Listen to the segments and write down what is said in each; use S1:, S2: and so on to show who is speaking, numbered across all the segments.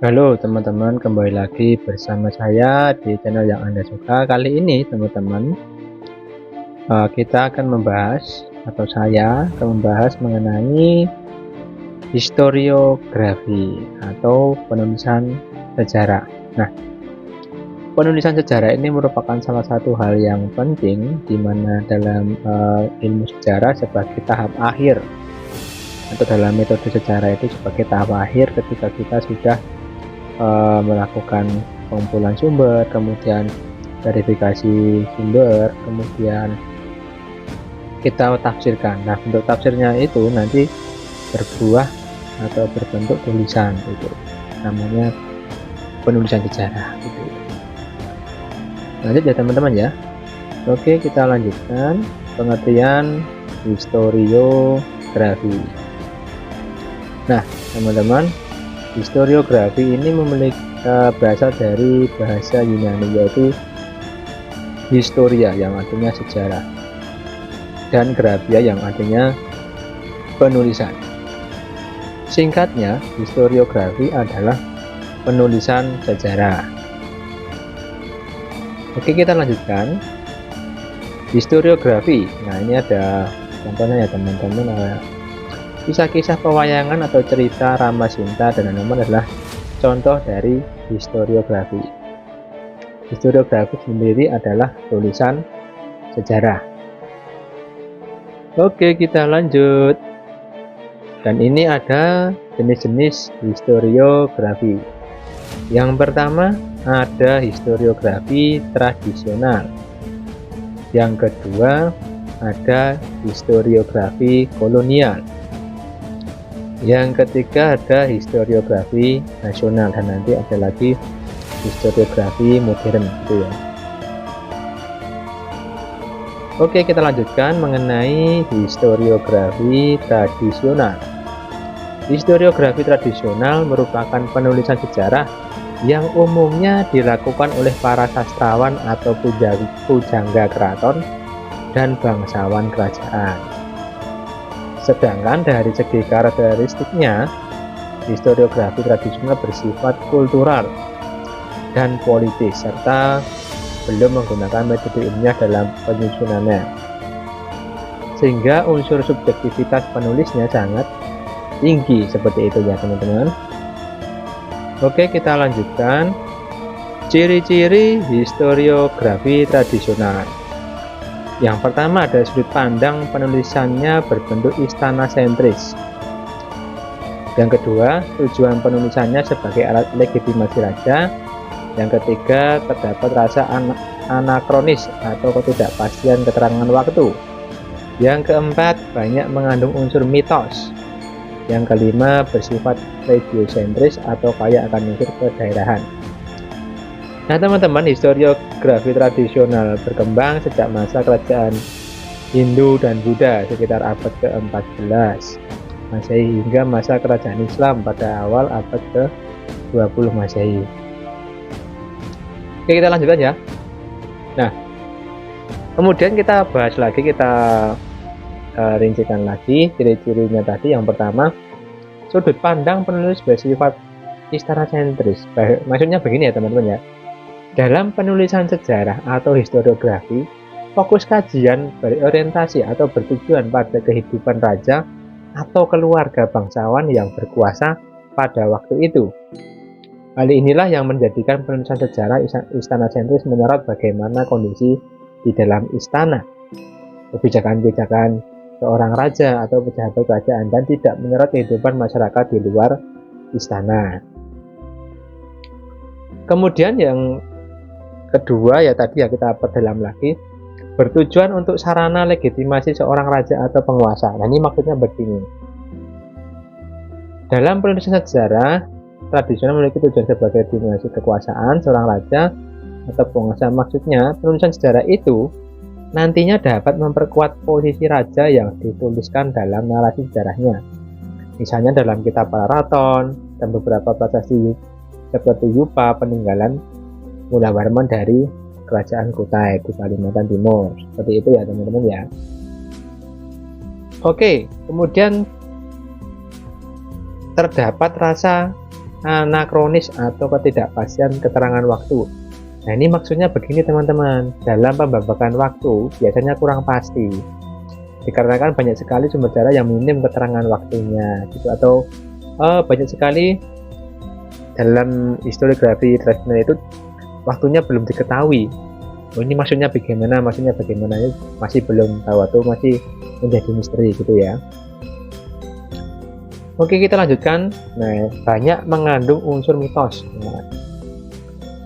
S1: Halo teman-teman, kembali lagi bersama saya di channel yang Anda suka. Kali ini teman-teman, kita akan membahas atau saya akan membahas mengenai historiografi atau penulisan sejarah. Nah, penulisan sejarah ini merupakan salah satu hal yang penting di mana dalam ilmu sejarah sebagai tahap akhir atau dalam metode sejarah itu sebagai tahap akhir ketika kita sudah melakukan pengumpulan sumber, kemudian verifikasi sumber, kemudian kita tafsirkan. Nah, untuk tafsirnya itu nanti berbuah atau berbentuk tulisan, itu namanya penulisan sejarah. Gitu. Lanjut ya teman-teman ya. Oke, kita lanjutkan pengertian historiografi. Nah, teman-teman, historiografi ini memiliki berasal dari bahasa Yunani, yaitu historia yang artinya sejarah dan grafia yang artinya penulisan. Singkatnya, historiografi adalah penulisan sejarah. Oke, kita lanjutkan. Historiografi. Nah, ini ada contohnya ya teman-teman. Kisah-kisah pewayangan atau cerita Rama Sinta dan Anoman adalah contoh dari historiografi. Historiografi sendiri adalah tulisan sejarah. Oke, kita lanjut. Dan ini ada jenis-jenis historiografi. Yang pertama ada historiografi tradisional. Yang kedua ada historiografi kolonial. Yang ketiga ada historiografi nasional, dan nanti ada lagi historiografi modern gitu ya. Oke, kita lanjutkan mengenai historiografi tradisional. Historiografi tradisional merupakan penulisan sejarah yang umumnya dilakukan oleh para sastrawan atau pujangga keraton dan bangsawan kerajaan. Sedangkan dari segi karakteristiknya, historiografi tradisional bersifat kultural dan politis serta belum menggunakan metode ilmiah dalam penyusunannya, sehingga unsur subjektivitas penulisnya sangat tinggi. Seperti itu ya teman-teman. Oke, kita lanjutkan. Ciri-ciri historiografi tradisional. Yang pertama ada sudut pandang penulisannya berbentuk istana sentris. Yang kedua, tujuan penulisannya sebagai alat legitimasi raja. Yang ketiga, terdapat rasa anakronis atau ketidakpastian keterangan waktu. Yang keempat, banyak mengandung unsur mitos. Yang kelima, bersifat regiosentris atau kaya akan unsur kedaerahan. Nah teman-teman, historiografi tradisional berkembang sejak masa kerajaan Hindu dan Buddha sekitar abad ke-14 Masehi hingga masa kerajaan Islam pada awal abad ke-20 Masehi. Oke, kita lanjutkan ya. Nah, kemudian kita bahas lagi, kita rincikan lagi ciri-cirinya tadi. Yang pertama, sudut pandang penulis bersifat istana sentris. Maksudnya begini ya teman-teman ya. Dalam penulisan sejarah atau historiografi, fokus kajian berorientasi atau bertujuan pada kehidupan raja atau keluarga bangsawan yang berkuasa pada waktu itu. Hal inilah yang menjadikan penulisan sejarah istana sentris menyorot bagaimana kondisi di dalam istana, kebijakan-kebijakan seorang raja atau pejabat kerajaan, dan tidak menyorot kehidupan masyarakat di luar istana. Kemudian yang kedua ya tadi ya, kita perdalam lagi, bertujuan untuk sarana legitimasi seorang raja atau penguasa. Nah ini maksudnya begini, dalam penulisan sejarah tradisional memiliki tujuan sebagai legitimasi kekuasaan seorang raja atau penguasa. Maksudnya penulisan sejarah itu nantinya dapat memperkuat posisi raja yang dituliskan dalam narasi sejarahnya, misalnya dalam kitab Pararaton dan beberapa prasasti seperti Yupa peninggalan Mulawarman dari kerajaan Kutai di Kalimantan Timur. Seperti itu ya teman-teman ya. Oke, kemudian terdapat rasa anakronis atau ketidakpastian keterangan waktu. Nah, ini maksudnya begini teman-teman, dalam pembabakan waktu biasanya kurang pasti dikarenakan banyak sekali sumber sejarah yang minim keterangan waktunya gitu, atau banyak sekali dalam historiografi tradisional itu waktunya belum diketahui. Oh, ini maksudnya bagaimana, masih belum tahu atau masih menjadi misteri gitu ya. Oke, kita lanjutkan. Nah, banyak mengandung unsur mitos. Nah,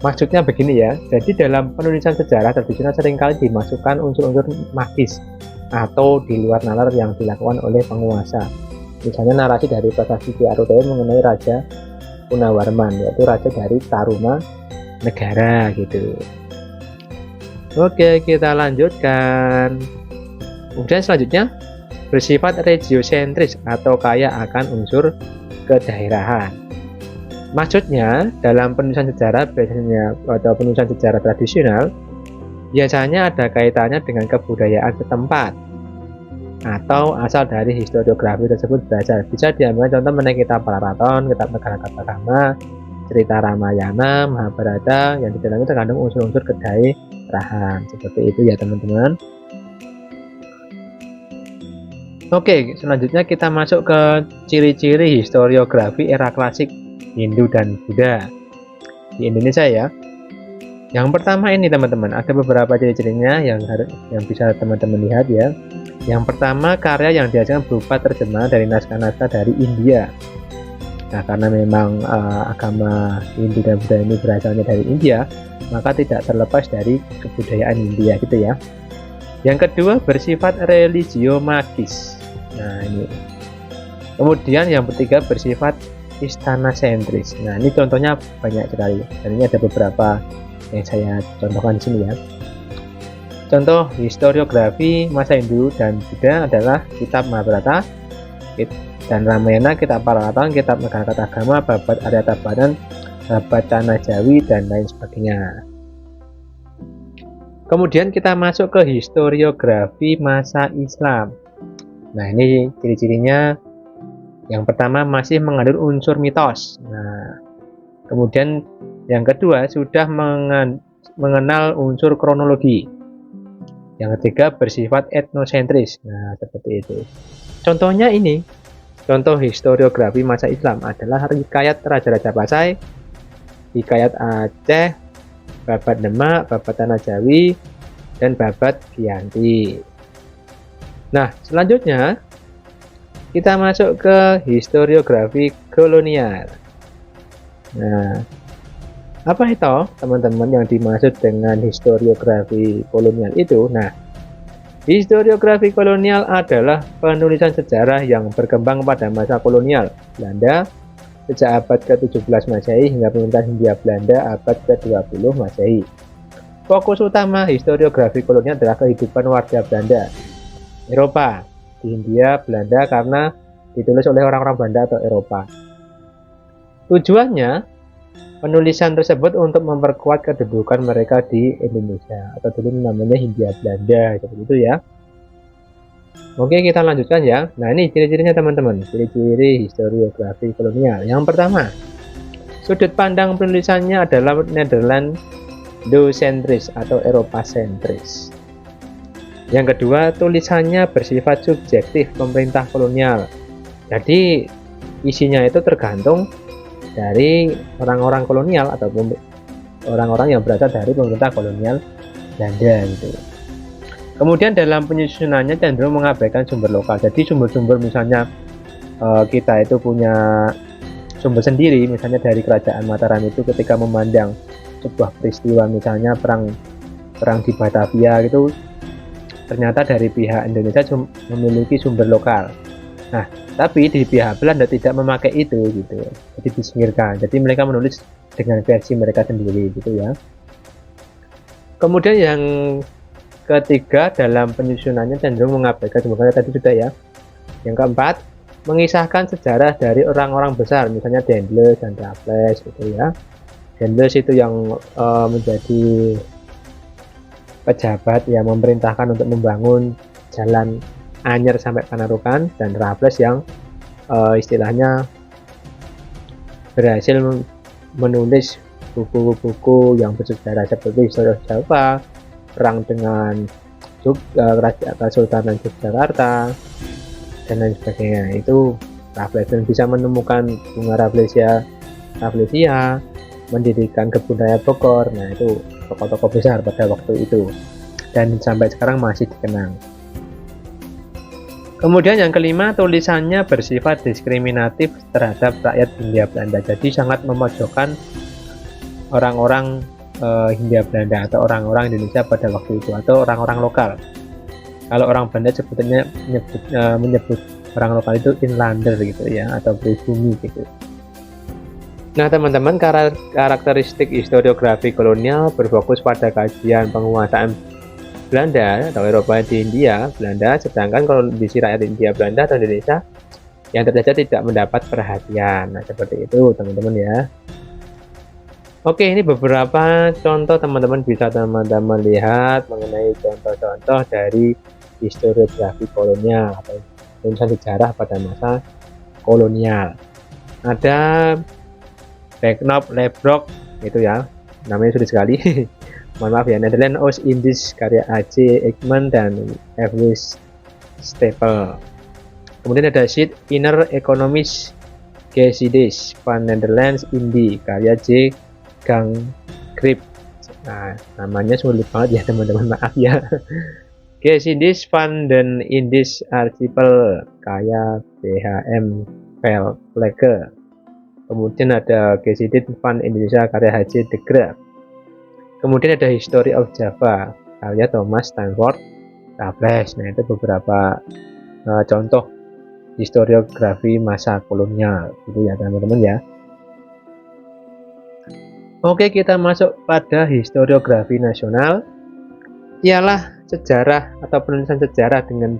S1: maksudnya begini ya, jadi dalam penulisan sejarah tradisional seringkali dimasukkan unsur-unsur magis atau di luar nalar yang dilakukan oleh penguasa. Misalnya narasi dari prasasti Ki Arutoyo mengenai Raja Punawarman, yaitu raja dari Taruma Negara gitu. Oke, kita lanjutkan. Kemudian selanjutnya bersifat regiosentris atau kaya akan unsur kedaerahan. Maksudnya dalam penulisan sejarah biasanya atau penulisan sejarah tradisional biasanya ada kaitannya dengan kebudayaan setempat atau asal dari historiografi tersebut berasal. Bisa diambil contoh mengenai kitab Pararaton, kitab Negara Kartagama, cerita Ramayana, Mahabharata yang di dalamnya terkandung unsur-unsur kedaerahan. Seperti itu ya teman-teman. Oke, selanjutnya kita masuk ke ciri-ciri historiografi era klasik Hindu dan Buddha di Indonesia ya. Yang pertama ini teman-teman, ada beberapa ciri-cirinya yang bisa teman-teman lihat ya. Yang pertama, karya yang dihasilkan berupa terjemahan dari naskah-naskah dari India. Nah, karena memang agama Hindu dan Buddha ini berasalnya dari India, maka tidak terlepas dari kebudayaan India gitu ya. Yang kedua, bersifat religio magis. Nah, ini. Kemudian yang ketiga, bersifat istana sentris. Nah, ini contohnya banyak sekali. Dan ini ada beberapa yang saya contohkan di sini ya. Contoh historiografi masa Hindu dan Buddha adalah kitab Mahabharata dan Ramayana, kitab Pararaton, kitab Negara Kartagama, Babat Aryatabanan, Babat Tanah Jawi, dan lain sebagainya. Kemudian kita masuk ke historiografi masa Islam. Nah, ini ciri-cirinya. Yang pertama, masih mengandung unsur mitos. Nah, kemudian yang kedua, sudah mengenal unsur kronologi. Yang ketiga, bersifat etnosentris. Nah, seperti itu. Contohnya ini, contoh historiografi masa Islam adalah Hikayat Raja-Raja Pasai, Hikayat Aceh, Babat Demak, Babat Tanah Jawi, dan Babat Giyanti. Nah, selanjutnya kita masuk ke historiografi kolonial. Nah, apa itu teman-teman yang dimaksud dengan historiografi kolonial itu? Nah, historiografi kolonial adalah penulisan sejarah yang berkembang pada masa kolonial Belanda sejak abad ke-17 Masehi hingga pemerintahan Hindia Belanda abad ke-20 Masehi. Fokus utama historiografi kolonial adalah kehidupan warga Belanda Eropa di Hindia Belanda karena ditulis oleh orang-orang Belanda atau Eropa. Tujuannya penulisan tersebut untuk memperkuat kedudukan mereka di Indonesia atau dulu namanya Hindia Belanda seperti itu ya. Oke, kita lanjutkan ya. Nah, ini ciri-cirinya teman-teman, ciri-ciri historiografi kolonial. Yang pertama, sudut pandang penulisannya adalah Netherlandocentris atau Eropa sentris. Yang kedua, tulisannya bersifat subjektif pemerintah kolonial. Jadi isinya itu tergantung dari orang-orang kolonial atau orang-orang yang berasal dari pemerintah kolonial Belanda gitu. Kemudian dalam penyusunannya cenderung mengabaikan sumber lokal. Jadi sumber-sumber misalnya kita itu punya sumber sendiri, misalnya dari kerajaan Mataram itu ketika memandang sebuah peristiwa misalnya perang di Batavia gitu, ternyata dari pihak Indonesia memiliki sumber lokal. Nah, tapi di pihak Belanda tidak memakai itu gitu, jadi disingkirkan. Jadi mereka menulis dengan versi mereka sendiri gitu ya. Kemudian yang ketiga, dalam penyusunannya cenderung mengabaikan sumber tadi sudah ya. Yang keempat, mengisahkan sejarah dari orang-orang besar, misalnya Dendles dan Raffles gitu ya. Dendles itu yang menjadi pejabat yang memerintahkan untuk membangun jalan Anyer sampai Panarukan, dan Raffles yang istilahnya berhasil menulis buku-buku yang bersejarah seperti Historia Java, perang dengan Kesultanan Yogyakarta, dan lain sebagainya. Itu Rafflesia bisa menemukan bunga Rafflesia, mendirikan kebun raya Bogor. Nah, itu tokoh-tokoh besar pada waktu itu dan sampai sekarang masih dikenang. Kemudian yang kelima, tulisannya bersifat diskriminatif terhadap rakyat Hindia Belanda, jadi sangat memojokkan orang-orang Hindia Belanda atau orang-orang Indonesia pada waktu itu, atau orang-orang lokal. Kalau orang Belanda sebetulnya menyebut orang lokal itu inlander gitu ya, atau pribumi gitu. Nah teman-teman, karakteristik historiografi kolonial berfokus pada kajian penguasaan Belanda atau Eropa di Hindia Belanda, sedangkan kondisi rakyat Hindia Belanda atau Indonesia yang terjadi tidak mendapat perhatian. Nah seperti itu teman-teman ya. Oke, ini beberapa contoh, teman-teman bisa teman-teman lihat mengenai contoh-contoh dari historiografi kolonial atau tulisan sejarah pada masa kolonial. Ada Beknop, Lebrok, itu ya, namanya sulit sekali. Mohon maaf ya. Nederland Oost-Indisch karya A.J. Eijkman dan F.W. Stapel. Kemudian ada Sheet Inner Economics Geschiedenis van Nederlands Indie karya J. Ganggrip. Nah, namanya sulit banget ya teman-teman, maaf ya. Geschiedenis van den Indisch Archipel karya B.H.M. Vlege. Kemudian ada Geschiedenis van Indonesia karya H.J. de Graaf. Kemudian ada History of Java karya Thomas Stamford Raffles. Nah, itu beberapa contoh historiografi masa kolonial gitu ya teman-teman ya. Oke, kita masuk pada historiografi nasional. Ialah sejarah atau penulisan sejarah dengan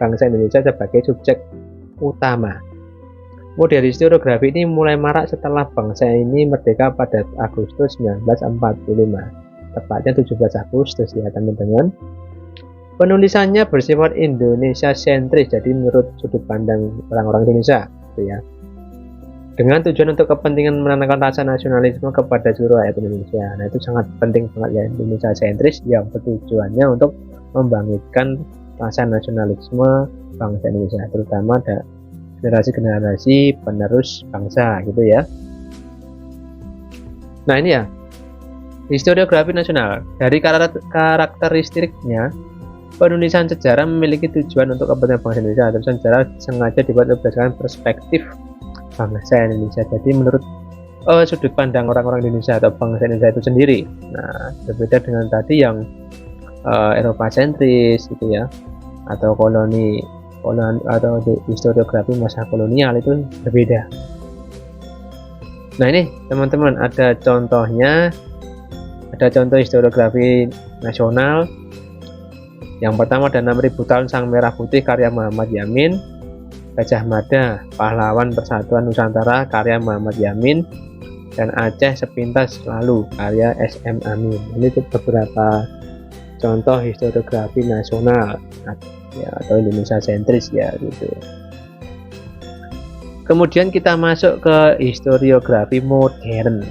S1: bangsa Indonesia sebagai subjek utama. Model historiografi ini mulai marak setelah bangsa ini merdeka pada Agustus 1945, tepatnya 17 Agustus ya teman-teman. Penulisannya bersifat Indonesia sentris, jadi menurut sudut pandang orang-orang Indonesia gitu ya, dengan tujuan untuk kepentingan menanamkan rasa nasionalisme kepada seluruh rakyat Indonesia. Nah, itu sangat penting banget ya, Indonesia sentris yang bertujuannya untuk membangkitkan rasa nasionalisme bangsa Indonesia, terutama ada generasi-generasi penerus bangsa gitu ya. Nah, ini ya historiografi nasional. Dari karakteristiknya, penulisan sejarah memiliki tujuan untuk kepentingan bangsa Indonesia. Tulisan sejarah sengaja dibuat berdasarkan perspektif bangsa Indonesia, jadi menurut sudut pandang orang-orang Indonesia atau bangsa Indonesia itu sendiri. Nah, berbeda dengan tadi yang Eropa sentris gitu ya, atau koloni atau historiografi masa kolonial, itu berbeda. Nah, ini teman-teman ada contohnya, ada contoh historiografi nasional. Yang pertama ada 6.000 tahun Sang Merah Putih karya Muhammad Yamin, Gajah Mada Pahlawan Persatuan Nusantara karya Muhammad Yamin, dan Aceh Sepintas Lalu karya S.M. Amin. Ini beberapa contoh historiografi nasional ya, atau Indonesia sentris ya gitu. Kemudian kita masuk ke historiografi modern.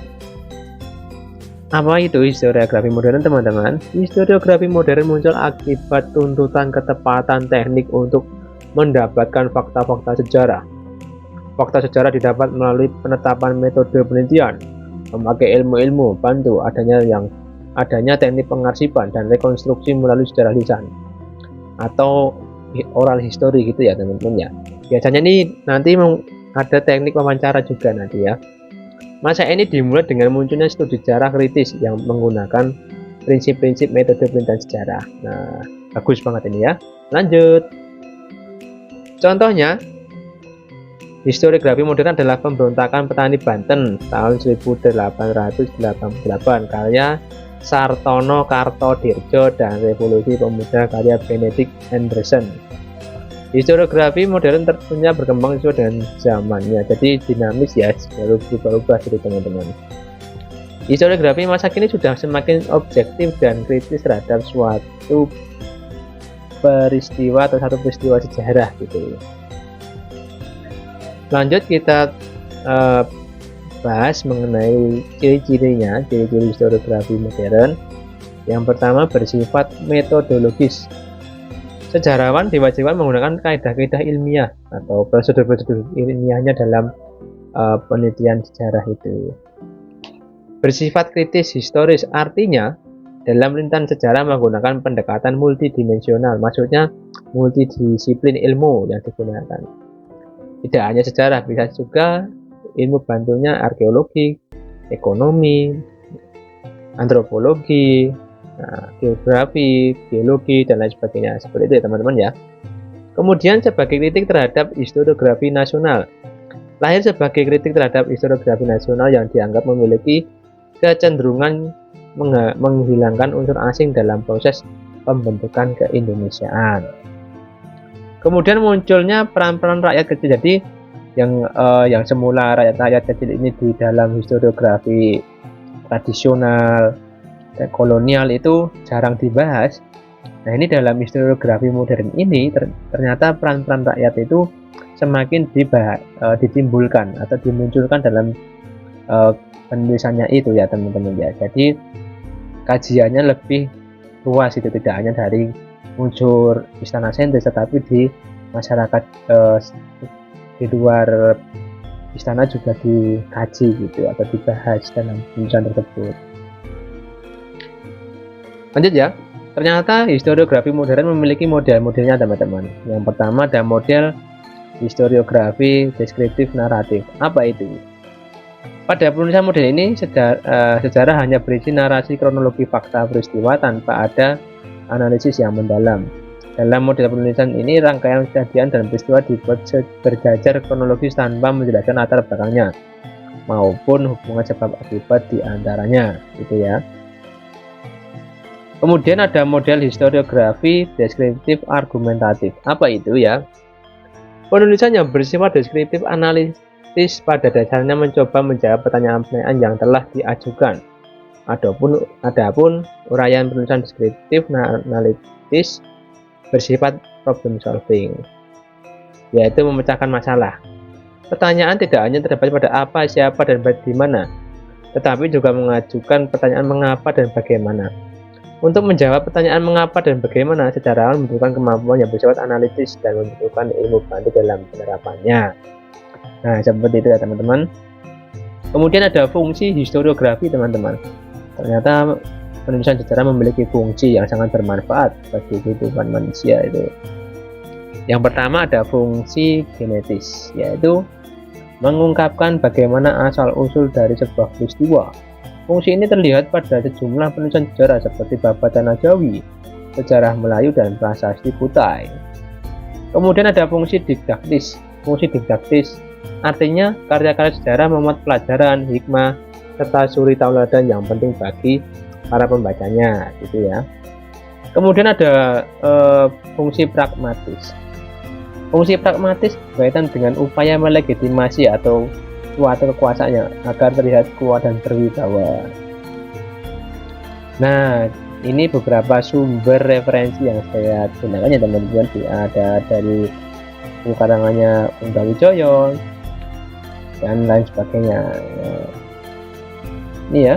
S1: Apa itu historiografi modern teman-teman? Historiografi modern muncul akibat tuntutan ketepatan teknik untuk mendapatkan fakta-fakta sejarah. Fakta sejarah didapat melalui penetapan metode penelitian, memakai ilmu-ilmu bantu adanya teknik pengarsipan dan rekonstruksi melalui sejarah lisan atau oral history gitu ya teman-teman ya. Biasanya ini nanti ada teknik wawancara juga nanti ya. Masa ini dimulai dengan munculnya studi sejarah kritis yang menggunakan prinsip-prinsip metode penelitian sejarah. Nah, bagus banget ini ya. Lanjut. Contohnya, historiografi modern adalah Pemberontakan Petani Banten tahun 1888 karya Sartono Kartodirjo dan Revolusi Pemuda karya Benedict Anderson. Historiografi modern tentunya berkembang sesuai dengan zamannya, jadi dinamis ya, selalu berubah-ubah gitu teman-teman. Historiografi masa kini sudah semakin objektif dan kritis terhadap suatu peristiwa atau satu peristiwa sejarah gitu. Lanjut kita bahas mengenai ciri-cirinya, ciri-ciri historiografi modern. Yang pertama bersifat metodologis. Sejarawan diwajibkan menggunakan kaidah-kaidah ilmiah atau prosedur-prosedur ilmiahnya dalam penelitian sejarah itu. Bersifat kritis historis, artinya dalam penelitian sejarah menggunakan pendekatan multidimensional, maksudnya multidisiplin ilmu yang digunakan. Tidak hanya sejarah, bisa juga ilmu bantunya arkeologi, ekonomi, antropologi, geografi, biologi, dan lain sebagainya. Seperti itu ya teman-teman ya. Kemudian sebagai kritik terhadap historiografi nasional. Lahir sebagai kritik terhadap historiografi nasional yang dianggap memiliki kecenderungan menghilangkan unsur asing dalam proses pembentukan keindonesiaan. Kemudian munculnya peran-peran rakyat kecil. Jadi yang semula rakyat kecil ini di dalam historiografi tradisional dan kolonial itu jarang dibahas. Nah, ini dalam historiografi modern ini ternyata peran-peran rakyat itu semakin ditimbulkan atau dimunculkan dalam penulisannya itu ya teman-teman ya. Jadi kajiannya lebih luas, itu tidak hanya dari unsur istana sentris, tetapi di masyarakat di luar istana juga dikaji gitu atau dibahas dalam penulisan tersebut. Lanjut ya. Ternyata historiografi modern memiliki model-modelnya teman-teman. Yang pertama ada model historiografi deskriptif naratif. Apa itu? Pada penulisan model ini sejarah hanya berisi narasi kronologi fakta peristiwa tanpa ada analisis yang mendalam. Dalam model penulisan ini rangkaian kejadian dan peristiwa dibuat berjajar kronologis tanpa menjelaskan latar belakangnya maupun hubungan sebab akibat di antaranya, gitu ya. Kemudian ada model historiografi deskriptif argumentatif. Apa itu ya? Penulisan yang bersifat deskriptif analitis pada dasarnya mencoba menjawab pertanyaan-pertanyaan yang telah diajukan. Adapun uraian penulisan deskriptif analitis bersifat problem solving, yaitu memecahkan masalah. Pertanyaan tidak hanya terdapat pada apa, siapa, dan bagaimana, tetapi juga mengajukan pertanyaan mengapa dan bagaimana. Untuk menjawab pertanyaan mengapa dan bagaimana, sejarawan membutuhkan kemampuan yang bersifat analitis dan membutuhkan ilmu bantu dalam penerapannya. Nah, seperti itu ya teman-teman. Kemudian ada fungsi historiografi teman-teman. Ternyata penulisan sejarah memiliki fungsi yang sangat bermanfaat bagi kehidupan manusia itu. Yang pertama ada fungsi genetis, yaitu mengungkapkan bagaimana asal-usul dari sebuah peristiwa. Fungsi ini terlihat pada sejumlah penulisan sejarah seperti Babat Tanah Jawi, Sejarah Melayu, dan Prasasti Kutai. Kemudian ada fungsi didaktis. Fungsi didaktis artinya karya-karya sejarah memuat pelajaran, hikmah, serta suri tauladan yang penting bagi para pembacanya, gitu ya. Kemudian ada fungsi pragmatis. Fungsi pragmatis berkaitan dengan upaya melegitimasi atau suatu kekuasaannya agar terlihat kuat dan berwibawa. Nah, ini beberapa sumber referensi yang saya gunakan ya teman-teman. Ada dari buku karangannya Unda Wijoyo dan lain sebagainya. Ini ya,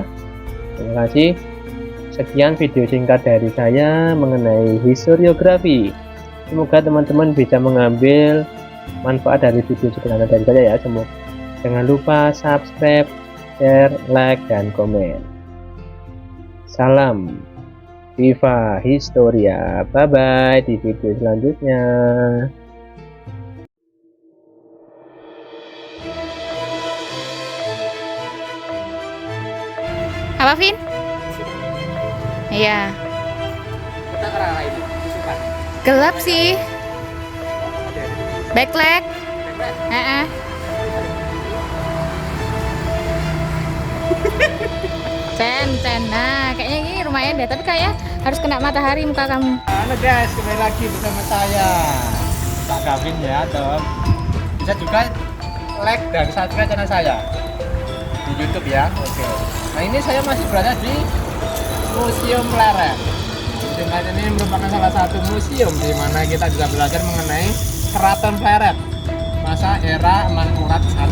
S1: terima kasih. Sekian video singkat dari saya mengenai historiografi. Semoga teman-teman bisa mengambil manfaat dari video sederhana dari saya ya. Semoga jangan lupa subscribe, share, like, dan komen. Salam Viva Historia. Bye-bye di video selanjutnya.
S2: Apa, Vin? Iya.
S1: Kita ke arah ini, susukan.
S2: Gelap sih. Backlight. Cen. Nah, kayaknya ini lumayan deh. Tapi kayak harus kena matahari muka kamu.
S3: Halo guys, kembali lagi bersama saya Pak Gavin ya, atau bisa juga like dan subscribe channel saya di YouTube ya. Oke. Nah, ini saya masih berada di Museum Pleret. Museum Pleret ini merupakan salah satu museum di mana kita bisa belajar mengenai Keraton Pleret masa era Mangkurat I.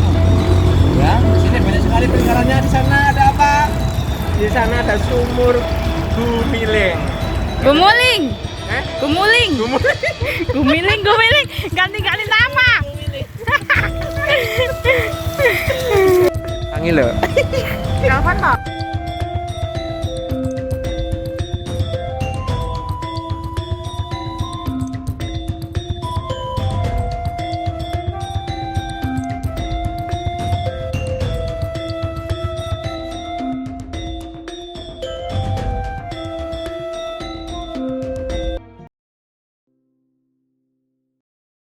S3: Ya, di sini banyak sekali peninggalannya. Di sana ada apa? Di sana ada sumur Gumiling.
S2: Gumuling.
S3: Eh?
S2: Gumuling.
S3: Gumiling.
S2: Gumiling. Ganti-ganti nama.
S3: Angin loh.
S2: Telepon kok.